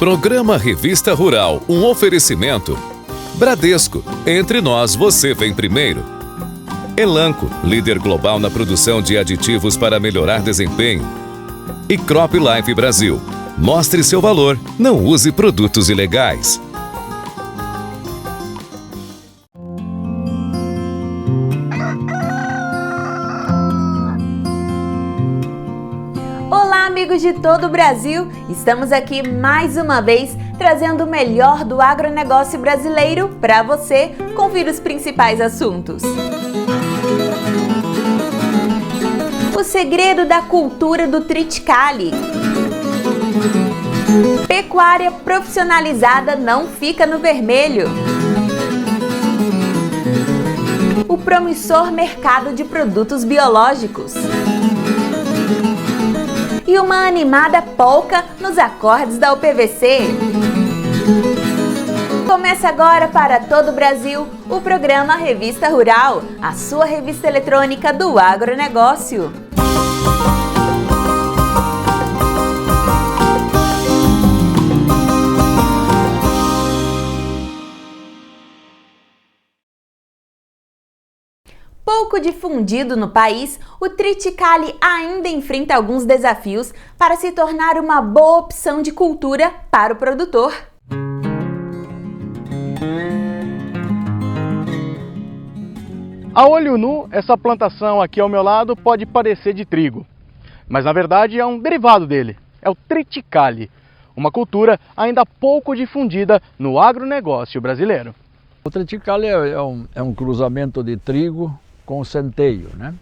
Programa Revista Rural, um oferecimento. Bradesco, entre nós você vem primeiro. Elanco, líder global na produção de aditivos para melhorar desempenho. E Crop Life Brasil, mostre seu valor, não use produtos ilegais. Olá, amigos de todo o Brasil! Estamos aqui mais uma vez trazendo o melhor do agronegócio brasileiro para você. Confira os principais assuntos. O segredo da cultura do triticale. Pecuária profissionalizada não fica no vermelho. O promissor mercado de produtos biológicos. E uma animada polca nos acordes da UPVC. Começa agora para todo o Brasil o programa Revista Rural, a sua revista eletrônica do agronegócio. Pouco difundido no país, o triticale ainda enfrenta alguns desafios para se tornar uma boa opção de cultura para o produtor. A olho nu, essa plantação aqui ao meu lado pode parecer de trigo, mas na verdade é um derivado dele, é o triticale, uma cultura ainda pouco difundida no agronegócio brasileiro. O triticale é um cruzamento de trigo com centeio, né?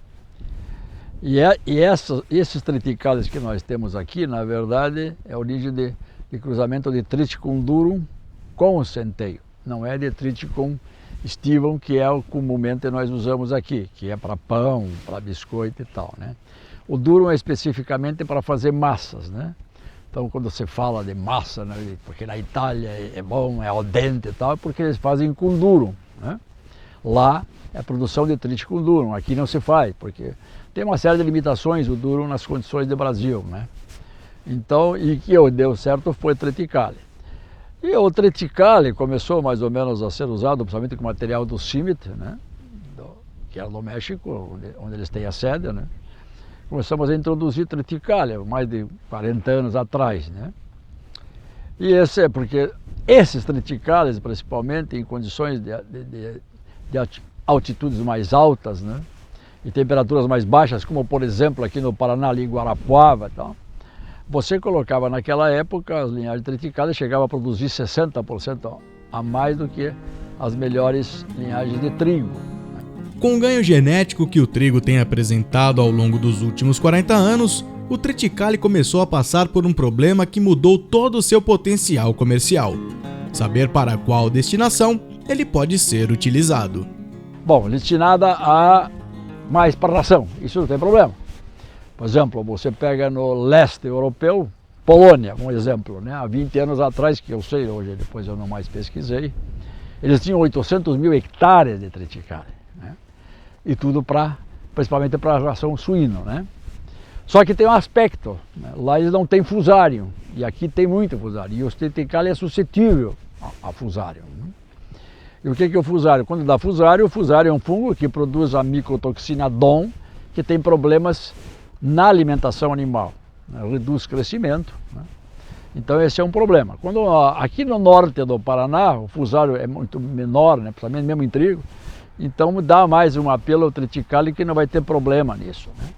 Esses triticales que nós temos aqui, na verdade, é a origem de cruzamento de Triticum durum com centeio. Não é de Triticum stivum, que é o que comumente nós usamos aqui, que é para pão, para biscoito e tal, né? O durum é especificamente para fazer massas, né? Então, quando você fala de massa, né, porque na Itália é bom, é al dente e tal, é porque eles fazem com durum, né? Lá é a produção de Triticum durum, aqui não se faz, porque tem uma série de limitações o durum nas condições do Brasil, né? Então, e que deu certo foi o triticale. E o triticale começou mais ou menos a ser usado, principalmente com material do CIMIT, né? Que era do México, onde eles têm a sede, né? Começamos a introduzir triticale mais de 40 anos atrás, né? E esse é porque esses triticales, principalmente em condições de altitudes mais altas, né? E temperaturas mais baixas, como por exemplo aqui no Paraná, ali em Guarapuava e tal, você colocava naquela época, as linhagens triticales chegavam a produzir 60% a mais do que as melhores linhagens de trigo. Com o ganho genético que o trigo tem apresentado ao longo dos últimos 40 anos, o triticale começou a passar por um problema que mudou todo o seu potencial comercial. Saber para qual destinação ele pode ser utilizado. Bom, destinada a mais para ração, isso não tem problema. Por exemplo, você pega no leste europeu, Polônia, um exemplo, né? Há 20 anos atrás, que eu sei, hoje depois eu não mais pesquisei, eles tinham 800 mil hectares de triticale, né? E tudo principalmente para ração suíno, né? Só que tem um aspecto, né? Lá eles não têm fusário, e aqui tem muito fusário, e o triticale é suscetível a fusário, né? E o que é o fusário? Quando dá fusário, o fusário é um fungo que produz a micotoxina DON, que tem problemas na alimentação animal, né? Reduz crescimento, né? Então esse é um problema. Quando aqui no norte do Paraná, o fusário é muito menor, né? Principalmente mesmo em trigo, então dá mais um apelo ao triticale que não vai ter problema nisso, né?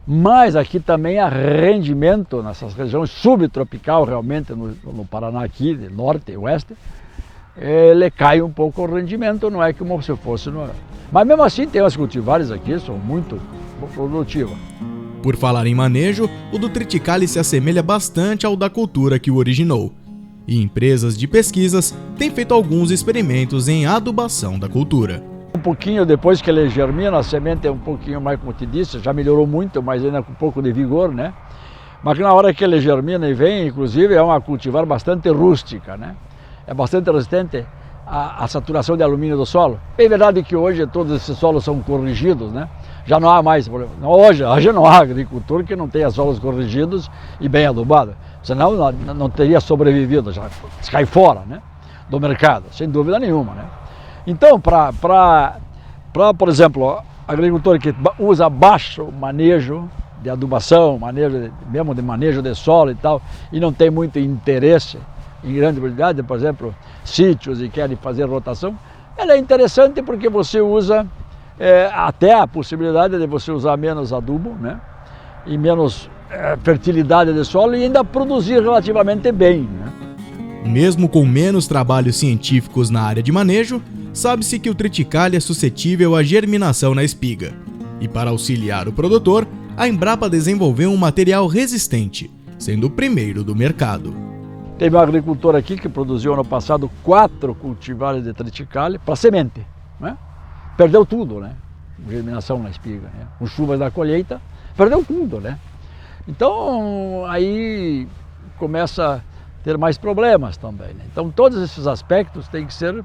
Mas aqui também há rendimento nessas regiões subtropical, realmente no Paraná aqui, de norte e oeste, ele cai um pouco o rendimento, não é como se fosse no... Mas mesmo assim tem as cultivares aqui, são muito produtivas. Por falar em manejo, o do triticale se assemelha bastante ao da cultura que o originou. E empresas de pesquisas têm feito alguns experimentos em adubação da cultura. Um pouquinho depois que ele germina, a semente é um pouquinho mais, como te disse, já melhorou muito, mas ainda com um pouco de vigor, né? Mas na hora que ele germina e vem, inclusive, é uma cultivar bastante rústica, né? É bastante resistente à saturação de alumínio do solo. É verdade que hoje todos esses solos são corrigidos, né? Já não há mais problema. Hoje não há agricultor que não tenha solos corrigidos e bem adubados. Senão não teria sobrevivido, já cai fora, né, do mercado, sem dúvida nenhuma, né. Então, por exemplo, agricultor que usa baixo manejo de adubação, mesmo de manejo de solo e tal, e não tem muito interesse em grande quantidade, por exemplo, sítios e querem fazer rotação, ela é interessante porque você usa até a possibilidade de você usar menos adubo, né, e menos fertilidade de solo e ainda produzir relativamente bem, né. Mesmo com menos trabalhos científicos na área de manejo, sabe-se que o triticale é suscetível à germinação na espiga. E para auxiliar o produtor, a Embrapa desenvolveu um material resistente, sendo o primeiro do mercado. Teve um agricultor aqui que produziu ano passado 4 cultivares de triticale para semente, né? Perdeu tudo, né? Germinação na espiga, né? Com chuvas da colheita, perdeu tudo, né? Então aí começa a ter mais problemas também, né? Então todos esses aspectos têm que ser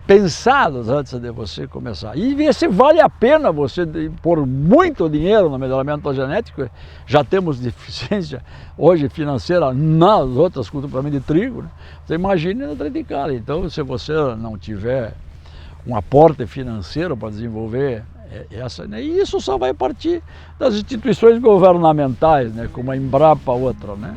pensados antes de você começar. E ver se vale a pena você pôr muito dinheiro no melhoramento genético. Já temos deficiência hoje financeira nas outras culturas, principalmente de trigo, né? Você imagine na triticale. Então, se você não tiver um aporte financeiro para desenvolver essa, né? E isso só vai partir das instituições governamentais, né? Como a Embrapa, outra, né?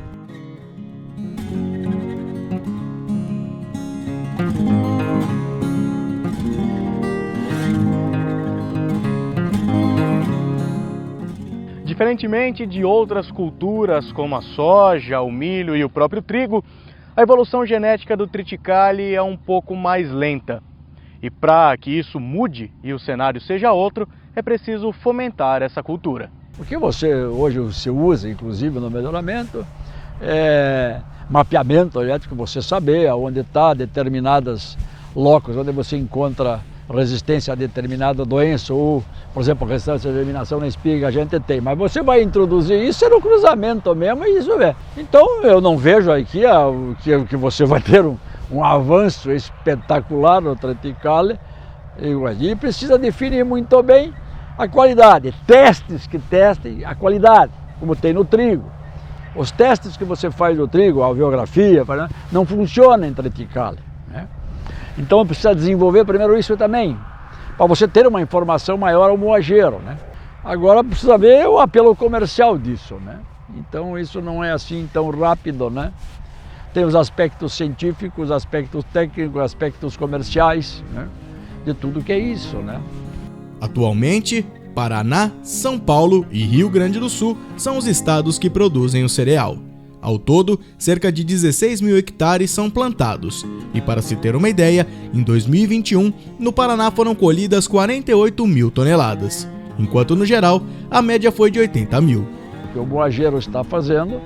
Diferentemente de outras culturas como a soja, o milho e o próprio trigo, a evolução genética do triticale é um pouco mais lenta. E para que isso mude e o cenário seja outro, é preciso fomentar essa cultura. O que hoje você usa, inclusive no melhoramento, é mapeamento genético, você saber onde está determinadas locos, onde você encontra resistência a determinada doença ou, por exemplo, resistência à germinação na espiga, a gente tem. Mas você vai introduzir isso no cruzamento mesmo e isso é. Então eu não vejo aqui que você vai ter um avanço espetacular no triticale e precisa definir muito bem a qualidade. Testes que testem a qualidade, como tem no trigo. Os testes que você faz no trigo, a alveografia, não funcionam em triticale, né? Então precisa desenvolver primeiro isso também, para você ter uma informação maior ao moageiro, né? Agora precisa ver o apelo comercial disso, né? Então isso não é assim tão rápido, né? Tem os aspectos científicos, aspectos técnicos, aspectos comerciais, né? De tudo que é isso, né? Atualmente, Paraná, São Paulo e Rio Grande do Sul são os estados que produzem o cereal. Ao todo, cerca de 16 mil hectares são plantados. E para se ter uma ideia, em 2021, no Paraná foram colhidas 48 mil toneladas, enquanto no geral, a média foi de 80 mil. O que o moageiro está fazendo,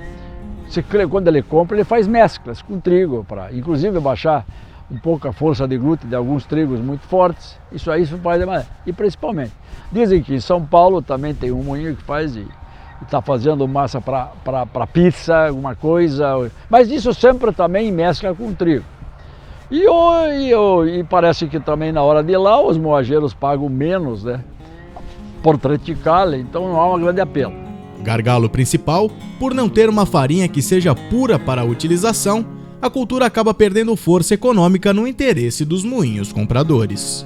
quando ele compra, ele faz mesclas com trigo, para inclusive baixar um pouco a força de glúten de alguns trigos muito fortes. Isso faz demais. E principalmente, dizem que em São Paulo também tem um moinho que faz está fazendo massa para pizza, alguma coisa, mas isso sempre também mescla com trigo. E parece que também na hora de lá os moageiros pagam menos, né, por triticale, então não há um grande apelo. Gargalo principal, por não ter uma farinha que seja pura para a utilização, a cultura acaba perdendo força econômica no interesse dos moinhos compradores.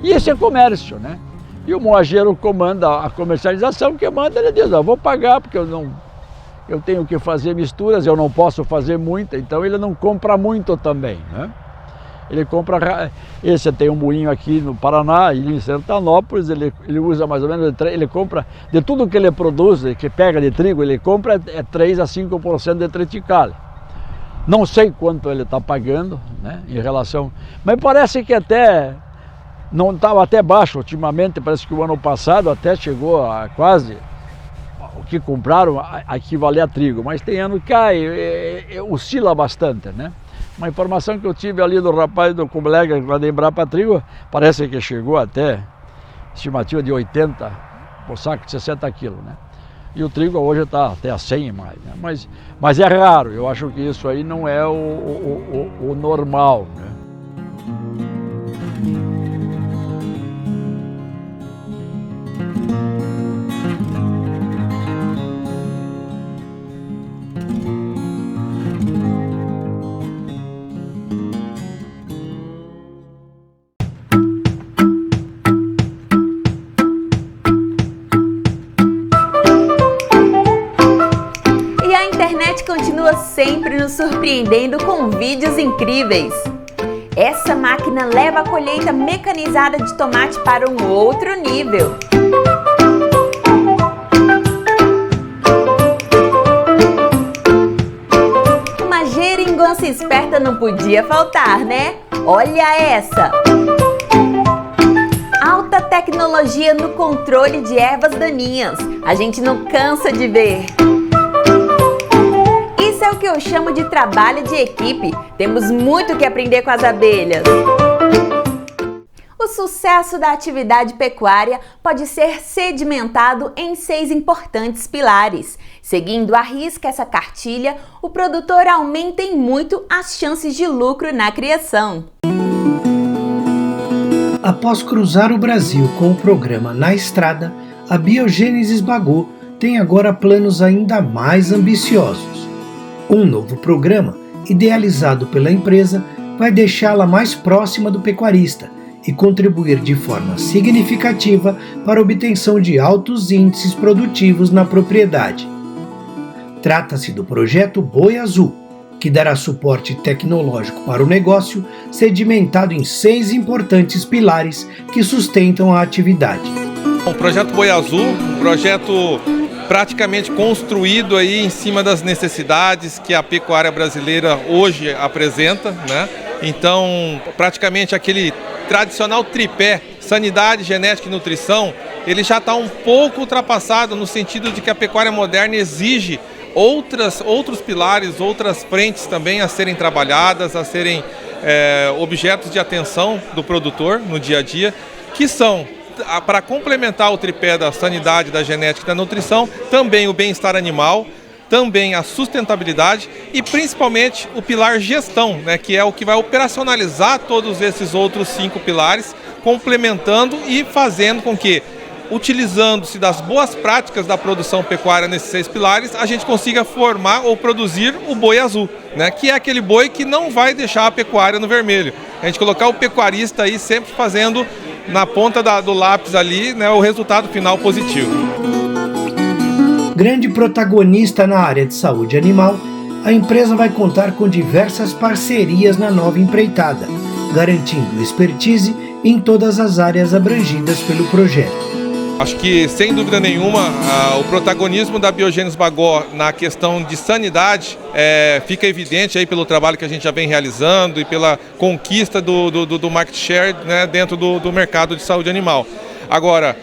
E esse é comércio, né? E o moageiro comanda a comercialização, que manda, ele diz, vou pagar porque eu tenho que fazer misturas, eu não posso fazer muita, então ele não compra muito também, né? Ele compra, esse tem um moinho aqui no Paraná, e em Sertanópolis, ele usa mais ou menos, ele compra, de tudo que ele produz, que pega de trigo, ele compra 3 a 5% de triticale. Não sei quanto ele está pagando, né, em relação, mas parece que não estava até baixo ultimamente, parece que o ano passado até chegou a quase o que compraram a equivaler a trigo, mas tem ano que cai, oscila bastante, né? Uma informação que eu tive ali do rapaz do colega que vai lembrar para trigo, parece que chegou até estimativa de 80 por saco de 60 quilos, né? E o trigo hoje está até a 100 e mais, né? Mas é raro, eu acho que isso aí não é o normal, né? continua sempre nos surpreendendo com vídeos incríveis. Essa máquina leva a colheita mecanizada de tomate para um outro nível. Uma geringonça esperta não podia faltar, né? Olha essa! Alta tecnologia no controle de ervas daninhas. A gente não cansa de ver. Isso é o que eu chamo de trabalho de equipe. Temos muito que aprender com as abelhas. O sucesso da atividade pecuária pode ser sedimentado em 6 importantes pilares. Seguindo à risca essa cartilha, o produtor aumenta em muito as chances de lucro na criação. Após cruzar o Brasil com o programa Na Estrada, a Biogênesis Bagô tem agora planos ainda mais ambiciosos. Um novo programa, idealizado pela empresa, vai deixá-la mais próxima do pecuarista e contribuir de forma significativa para a obtenção de altos índices produtivos na propriedade. Trata-se do projeto Boi Azul, que dará suporte tecnológico para o negócio, sedimentado em 6 importantes pilares que sustentam a atividade. O projeto Boi Azul, um projeto praticamente construído aí em cima das necessidades que a pecuária brasileira hoje apresenta, né? Então, praticamente aquele tradicional tripé, sanidade, genética e nutrição, ele já está um pouco ultrapassado no sentido de que a pecuária moderna exige outros pilares, outras frentes também a serem trabalhadas, a serem objetos de atenção do produtor no dia a dia, que são, para complementar o tripé da sanidade, da genética e da nutrição, também o bem-estar animal, também a sustentabilidade e principalmente o pilar gestão, né, que é o que vai operacionalizar todos esses outros 5 pilares, complementando e fazendo com que, utilizando-se das boas práticas da produção pecuária nesses 6 pilares, a gente consiga formar ou produzir o boi azul, né? Que é aquele boi que não vai deixar a pecuária no vermelho. A gente colocar o pecuarista aí sempre fazendo na ponta do lápis ali, né, o resultado final positivo. Grande protagonista na área de saúde animal, a empresa vai contar com diversas parcerias na nova empreitada, garantindo expertise em todas as áreas abrangidas pelo projeto. Acho que, sem dúvida nenhuma, o protagonismo da Biogênesis Bagó na questão de sanidade fica evidente aí pelo trabalho que a gente já vem realizando e pela conquista do market share, né, dentro do mercado de saúde animal. Agora,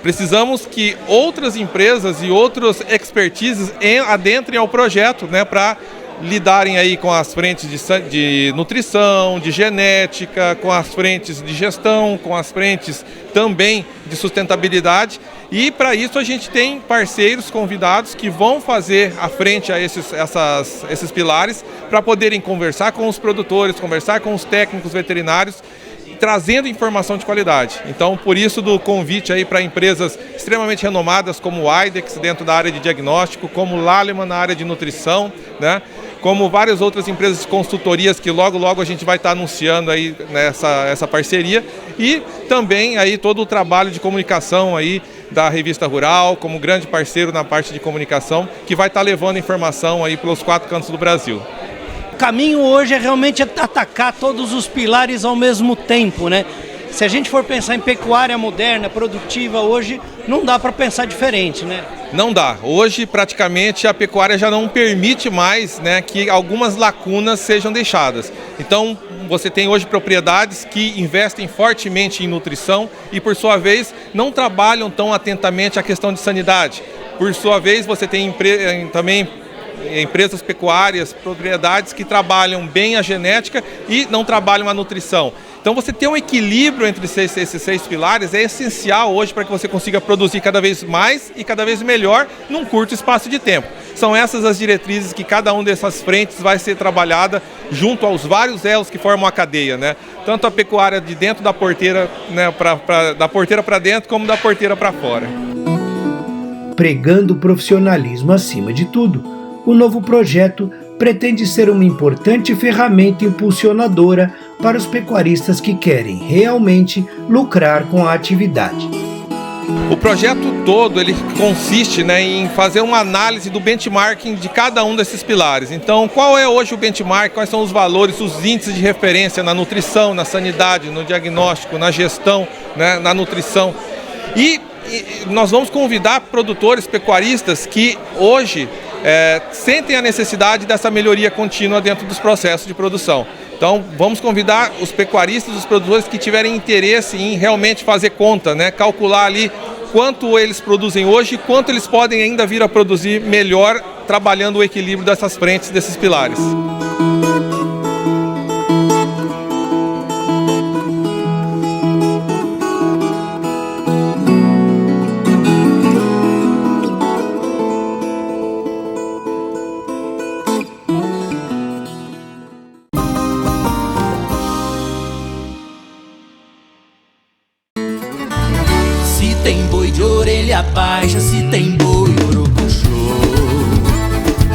precisamos que outras empresas e outros expertises adentrem ao projeto, né, para lidarem aí com as frentes de nutrição, de genética, com as frentes de gestão, com as frentes também de sustentabilidade. E para isso a gente tem parceiros convidados que vão fazer a frente a esses pilares para poderem conversar com os produtores, conversar com os técnicos veterinários, trazendo informação de qualidade. Então, por isso do convite aí para empresas extremamente renomadas como o IDEX dentro da área de diagnóstico, como o Lallemand na área de nutrição, né? Como várias outras empresas de consultorias que logo a gente vai estar anunciando aí essa parceria, e também aí todo o trabalho de comunicação aí da Revista Rural, como grande parceiro na parte de comunicação, que vai estar levando informação aí pelos 4 cantos do Brasil. O caminho hoje é realmente atacar todos os pilares ao mesmo tempo, né? Se a gente for pensar em pecuária moderna, produtiva, hoje não dá para pensar diferente, né? Não dá. Hoje, praticamente, a pecuária já não permite mais, né, que algumas lacunas sejam deixadas. Então, você tem hoje propriedades que investem fortemente em nutrição e, por sua vez, não trabalham tão atentamente a questão de sanidade. Por sua vez, você tem também empresas pecuárias, propriedades que trabalham bem a genética e não trabalham a nutrição. Então você ter um equilíbrio entre esses 6 pilares é essencial hoje para que você consiga produzir cada vez mais e cada vez melhor num curto espaço de tempo. São essas as diretrizes que cada uma dessas frentes vai ser trabalhada junto aos vários elos que formam a cadeia, né? Tanto a pecuária de dentro da porteira, né, da porteira para dentro, como da porteira para fora. Pregando o profissionalismo acima de tudo, o novo projeto pretende ser uma importante ferramenta impulsionadora para os pecuaristas que querem realmente lucrar com a atividade. O projeto todo ele consiste, né, em fazer uma análise do benchmarking de cada um desses pilares. Então, qual é hoje o benchmark, quais são os valores, os índices de referência na nutrição, na sanidade, no diagnóstico, na gestão, né, na nutrição. E nós vamos convidar produtores, pecuaristas que hoje sentem a necessidade dessa melhoria contínua dentro dos processos de produção. Então, vamos convidar os pecuaristas, os produtores que tiverem interesse em realmente fazer conta, né, calcular ali quanto eles produzem hoje e quanto eles podem ainda vir a produzir melhor, trabalhando o equilíbrio dessas frentes, desses pilares. Se tem boi de orelha baixa, se tem boi orocochô,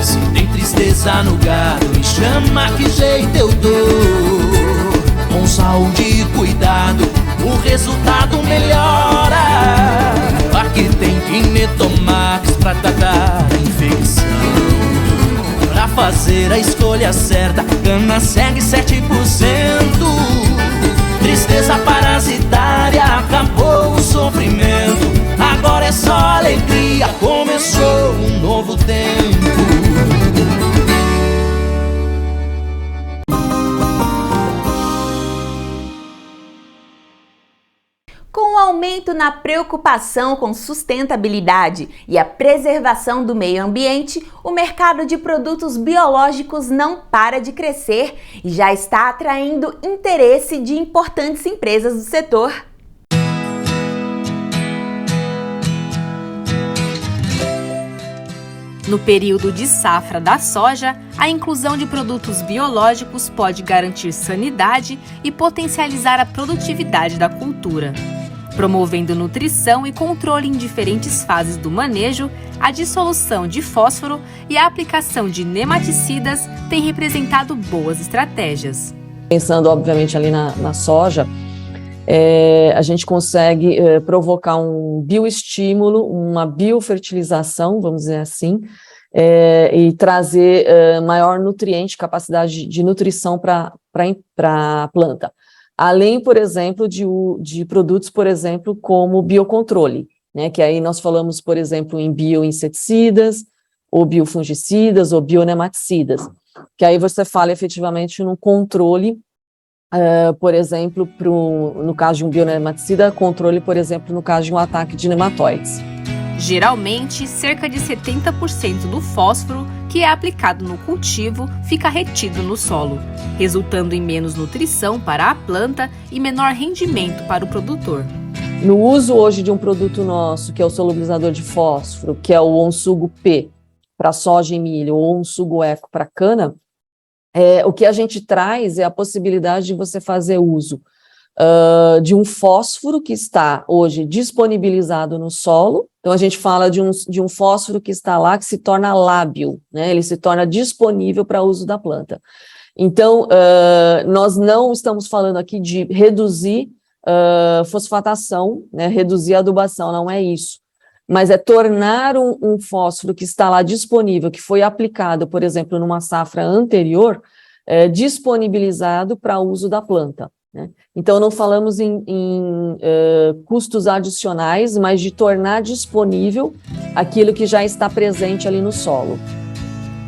se tem tristeza no gado, me chama que jeito eu dou. Com saúde e cuidado, o resultado melhora. Aqui tem Kinetomax pra atacar a infecção. Pra fazer a escolha certa, cana segue 7%. Tristeza parasitária, acabou o sofrimento. Agora é só alegria, começou um novo tempo. Com o aumento na preocupação com sustentabilidade e a preservação do meio ambiente, o mercado de produtos biológicos não para de crescer e já está atraindo interesse de importantes empresas do setor. No período de safra da soja, a inclusão de produtos biológicos pode garantir sanidade e potencializar a produtividade da cultura. Promovendo nutrição e controle em diferentes fases do manejo, a dissolução de fósforo e a aplicação de nematicidas têm representado boas estratégias. Pensando, obviamente, ali na soja, a gente consegue provocar um bioestímulo, uma biofertilização, vamos dizer assim, e trazer maior nutriente, capacidade de nutrição para a planta. Além, por exemplo, de produtos, por exemplo, como biocontrole, né, que aí nós falamos, por exemplo, em bioinseticidas, ou biofungicidas, ou bionematicidas, que aí você fala efetivamente no controle, por exemplo, no caso de um bionematicida, controle, por exemplo, no caso de um ataque de nematóides. Geralmente, cerca de 70% do fósforo que é aplicado no cultivo fica retido no solo, resultando em menos nutrição para a planta e menor rendimento para o produtor. No uso hoje de um produto nosso, que é o solubilizador de fósforo, que é o Onsugo P para soja e milho, ou Onsugo Eco para cana, o que a gente traz é a possibilidade de você fazer uso de um fósforo que está hoje disponibilizado no solo. Então a gente fala de um fósforo que está lá, que se torna lábil, né? Ele se torna disponível para uso da planta. Então nós não estamos falando aqui de reduzir fosfatação, né? Reduzir a adubação, não é isso. Mas é tornar um fósforo que está lá disponível, que foi aplicado, por exemplo, numa safra anterior, disponibilizado para uso da planta, né? Então, não falamos em custos adicionais, mas de tornar disponível aquilo que já está presente ali no solo.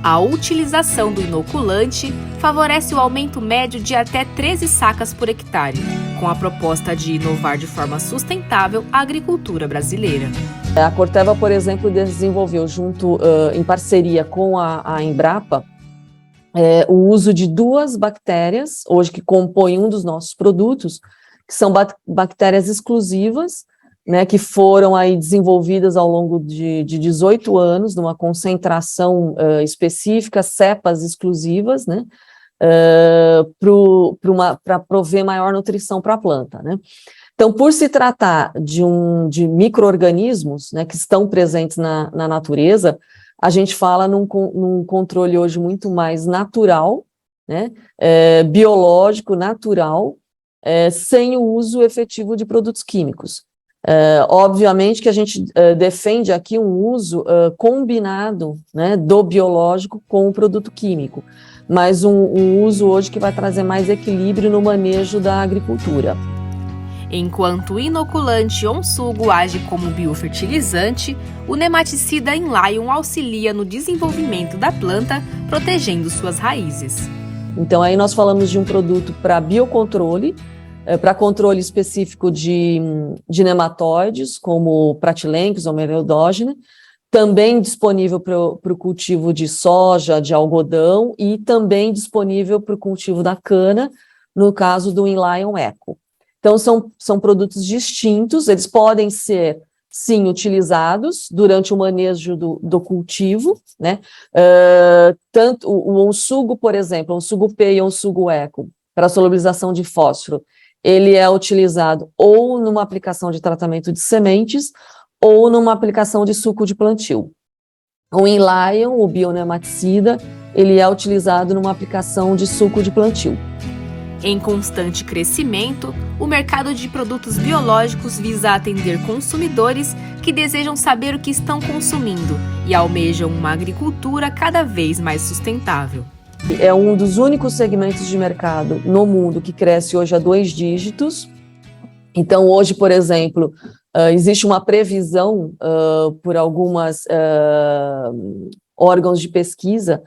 A utilização do inoculante favorece o aumento médio de até 13 sacas por hectare, com a proposta de inovar de forma sustentável a agricultura brasileira. A Corteva, por exemplo, desenvolveu em parceria com a Embrapa, o uso de 2 bactérias, hoje que compõem um dos nossos produtos, que são bactérias exclusivas, né, que foram aí desenvolvidas ao longo de 18 anos, numa concentração específica, cepas exclusivas, né, para prover maior nutrição para a planta, né. Então, por se tratar de micro-organismos, né, que estão presentes na natureza, a gente fala num controle hoje muito mais natural, né, biológico, natural, sem o uso efetivo de produtos químicos. Obviamente que a gente defende aqui um uso combinado, né, do biológico com o produto químico, mas um uso hoje que vai trazer mais equilíbrio no manejo da agricultura. Enquanto o inoculante Onsugo age como biofertilizante, o nematicida Inlion auxilia no desenvolvimento da planta, protegendo suas raízes. Então aí nós falamos de um produto para biocontrole, para controle específico de nematóides, como Pratylenchus ou Mereldógena, também disponível para o cultivo de soja, de algodão, e também disponível para o cultivo da cana, no caso do Inlion Eco. Então, são produtos distintos, eles podem ser, sim, utilizados durante o manejo do cultivo, né? Tanto o Onsugo, por exemplo, Onsugo P e Onsugo Eco, para a solubilização de fósforo, ele é utilizado ou numa aplicação de tratamento de sementes ou numa aplicação de suco de plantio. O Inlion, o bionematicida, ele é utilizado numa aplicação de suco de plantio. Em constante crescimento, o mercado de produtos biológicos visa atender consumidores que desejam saber o que estão consumindo e almejam uma agricultura cada vez mais sustentável. É um dos únicos segmentos de mercado no mundo que cresce hoje a 2 dígitos. Então, hoje, por exemplo, existe uma previsão por algumas órgãos de pesquisa,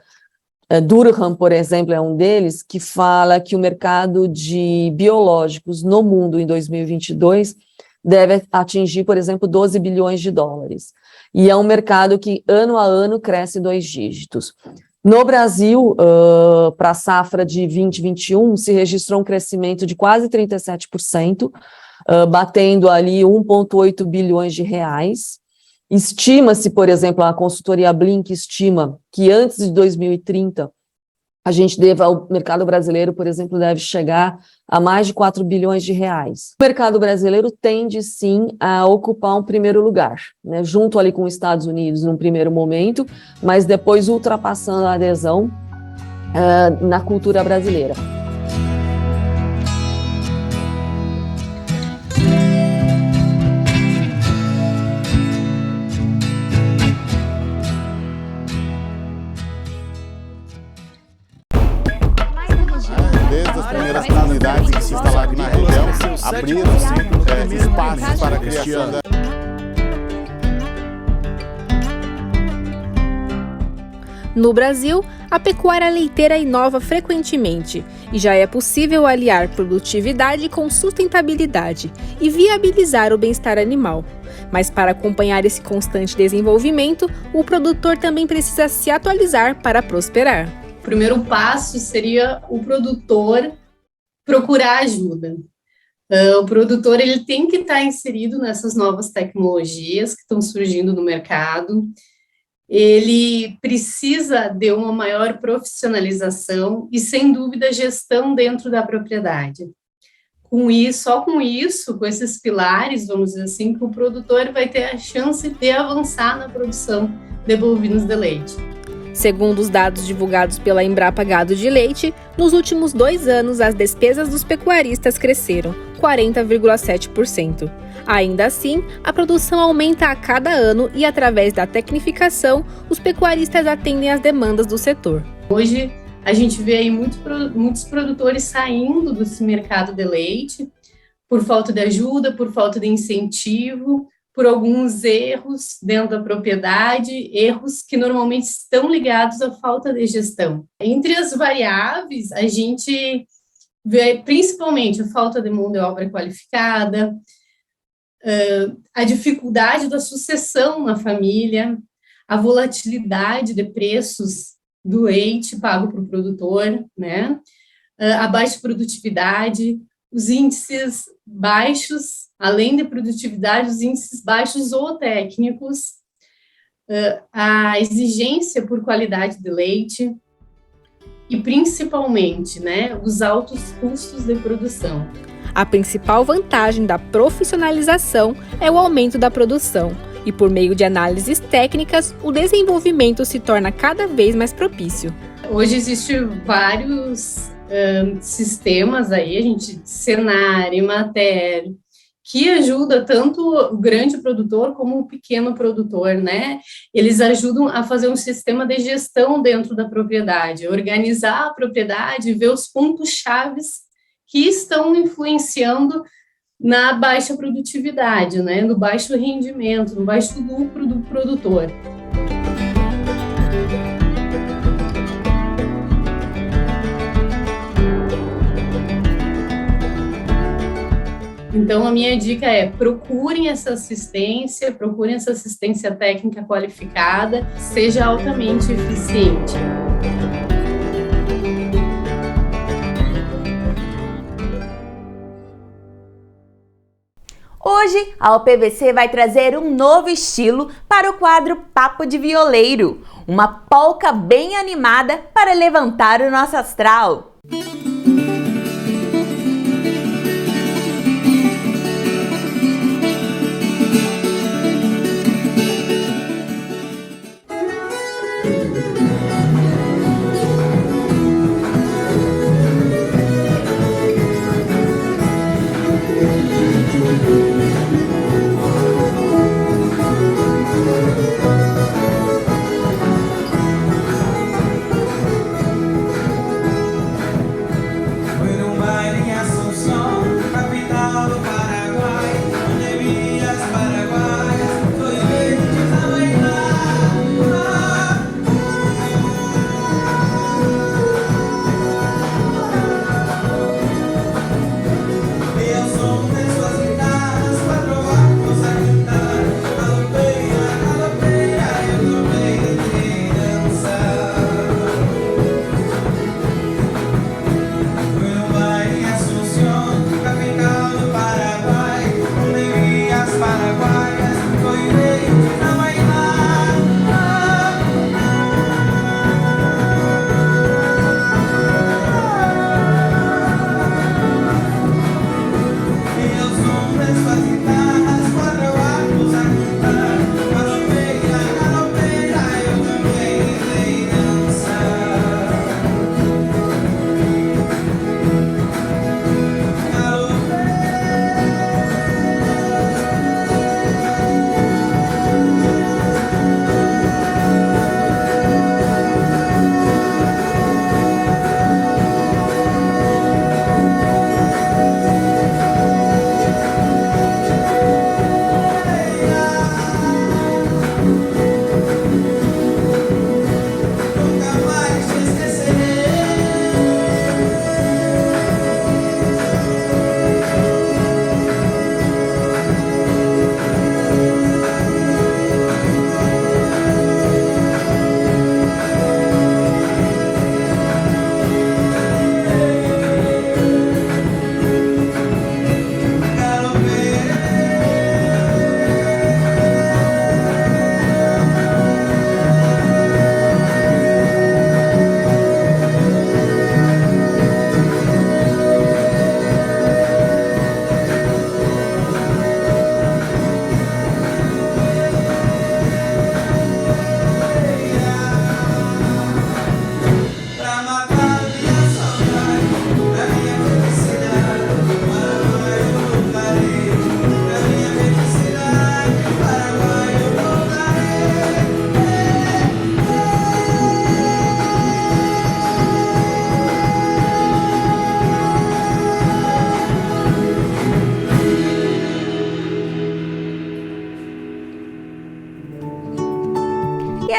Durham, por exemplo, é um deles, que fala que o mercado de biológicos no mundo em 2022 deve atingir, por exemplo, 12 bilhões de dólares. E é um mercado que, ano a ano, cresce 2 dígitos. No Brasil, para a safra de 2021, se registrou um crescimento de quase 37%, batendo ali 1,8 bilhões de reais. Estima-se, por exemplo, a consultoria Blink estima que antes de 2030, o mercado brasileiro, por exemplo, deve chegar a mais de 4 bilhões de reais. O mercado brasileiro tende, sim, a ocupar um primeiro lugar, né, junto ali com os Estados Unidos num primeiro momento, mas depois ultrapassando a adesão na cultura brasileira. Desde as primeiras comunidades que se instalaram aqui na região, abriram-se espaços para a criação da... No Brasil, a pecuária leiteira inova frequentemente e já é possível aliar produtividade com sustentabilidade e viabilizar o bem-estar animal. Mas para acompanhar esse constante desenvolvimento, o produtor também precisa se atualizar para prosperar. O primeiro passo seria o produtor procurar ajuda. O produtor ele tem que estar inserido nessas novas tecnologias que estão surgindo no mercado. Ele precisa de uma maior profissionalização e, sem dúvida, gestão dentro da propriedade. Com esses pilares, vamos dizer assim, que o produtor vai ter a chance de avançar na produção de bovinos de leite. Segundo os dados divulgados pela Embrapa Gado de Leite, nos últimos 2 anos as despesas dos pecuaristas cresceram 40,7%. Ainda assim, a produção aumenta a cada ano e, através da tecnificação, os pecuaristas atendem às demandas do setor. Hoje, a gente vê aí muitos produtores saindo desse mercado de leite por falta de ajuda, por falta de incentivo, por alguns erros dentro da propriedade, erros que normalmente estão ligados à falta de gestão. Entre as variáveis, a gente vê principalmente a falta de mão de obra qualificada, a dificuldade da sucessão na família, a volatilidade de preços do leite pago para o produtor, né? A baixa produtividade, os índices baixos, além de produtividade, os índices baixos zootécnicos, a exigência por qualidade de leite e, principalmente, né, os altos custos de produção. A principal vantagem da profissionalização é o aumento da produção e, por meio de análises técnicas, o desenvolvimento se torna cada vez mais propício. Hoje existem vários sistemas aí, Senar, Emater, que ajuda tanto o grande produtor como o pequeno produtor, né? Eles ajudam a fazer um sistema de gestão dentro da propriedade, organizar a propriedade, ver os pontos chaves que estão influenciando na baixa produtividade, né? No baixo rendimento, no baixo lucro do produtor. Então, a minha dica é procurem essa assistência técnica qualificada, seja altamente eficiente. Hoje, a UPVC vai trazer um novo estilo para o quadro Papo de Violeiro, uma polca bem animada para levantar o nosso astral.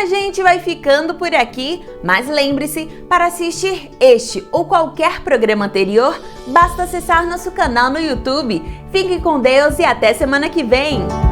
A gente vai ficando por aqui, mas lembre-se, para assistir este ou qualquer programa anterior, basta acessar nosso canal no YouTube. Fique com Deus e até semana que vem!